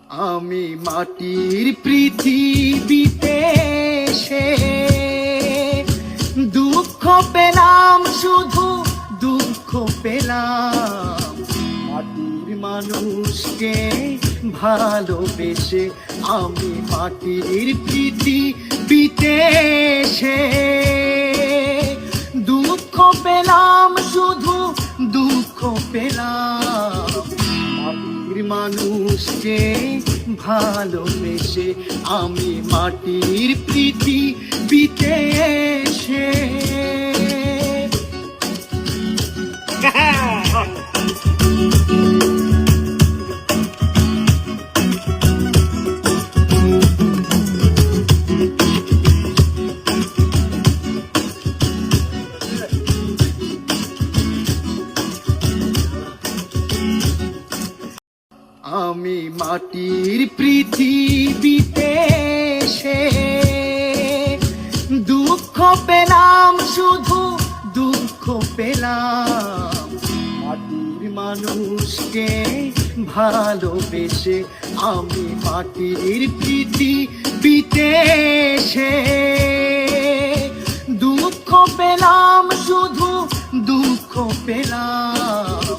আমি মাটির পৃথিবীতে এসে দুঃখ পেলাম, শুধু দুঃখ পেলাম। মাটির মানুষকে ভালোবেসে আমি মাটির পৃথিবীতে এসে দুঃখ পেলাম, শুধু দুঃখ পেলাম। মাটির মানুষকে ভালোবেসে আমি মাটির পৃথিবীতে এসে আমি মাটির পৃথিবীতে এসে দুঃখ পেলাম, শুধু দুঃখ পেলাম। মাটির মানুষকে ভালোবেসে আমি মাটির পৃথিবীতে এসে দুঃখ পেলাম, শুধু দুঃখ পেলাম।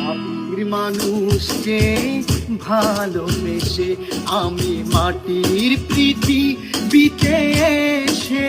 মাটির মানুষকে ভালোবেসে আমি মাটির পৃথিবীতে এসে